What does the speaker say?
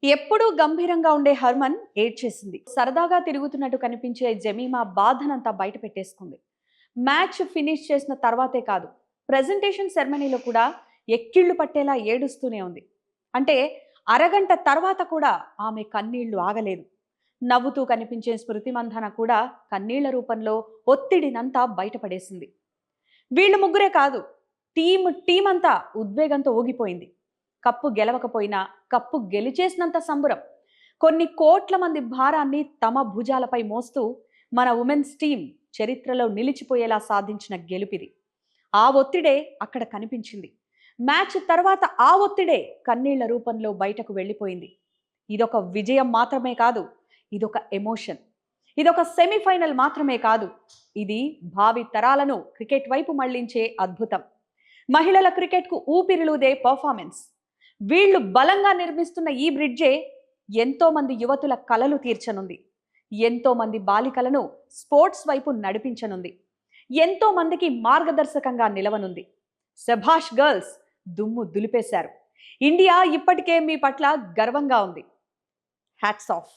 ఎప్పుడూ గంభీరంగా ఉండే హర్మన్ ఏడ్చేసింది. సరదాగా తిరుగుతున్నట్టు కనిపించే జమీమా బాధనంతా బయట పెట్టేసుకుంది. మ్యాచ్ ఫినిష్ చేసిన తర్వాతే కాదు, ప్రెజెంటేషన్ సెరమనీలో కూడా ఎక్కిళ్లు పట్టేలా ఏడుస్తూనే ఉంది. అంటే అరగంట తర్వాత కూడా ఆమె కన్నీళ్లు ఆగలేదు. నవ్వుతూ కనిపించే స్మృతి మంధన కూడా కన్నీళ్ల రూపంలో ఒత్తిడినంతా బయటపడేసింది. వీళ్ళు ముగ్గురే కాదు, టీం అంతా ఉద్వేగంతో ఊగిపోయింది. Cup గెలవకపోయినా cup గెలిచేసినంత సంబురం. కొన్ని కోట్ల మంది భారాన్ని తమ భుజాలపై మోస్తూ మన ఉమెన్స్ టీం చరిత్రలో నిలిచిపోయేలా సాధించిన గెలుపిది. ఆ ఒత్తిడే అక్కడ కనిపించింది. మ్యాచ్ తర్వాత ఆ ఒత్తిడే కన్నీళ్ల రూపంలో బయటకు వెళ్ళిపోయింది. ఇదొక విజయం మాత్రమే కాదు, ఇదొక ఎమోషన్. ఇదొక సెమీఫైనల్ మాత్రమే కాదు, ఇది భావి తరాలను క్రికెట్ వైపు మళ్లించే అద్భుతం. మహిళల క్రికెట్కు ఊపిరిలూదే పర్ఫార్మెన్స్. వీళ్లు బలంగా నిర్మిస్తున్న ఈ బ్రిడ్జే ఎంతో మంది యువతుల కలలు తీర్చనుంది. ఎంతో మంది బాలికలను స్పోర్ట్స్ వైపు నడిపించనుంది. ఎంతో మందికి మార్గదర్శకంగా నిలవనుంది. శభాష్ గర్ల్స్, దుమ్ము దులిపేశారు. ఇండియా ఇప్పటికే మీ పట్ల గర్వంగా ఉంది. Hats off.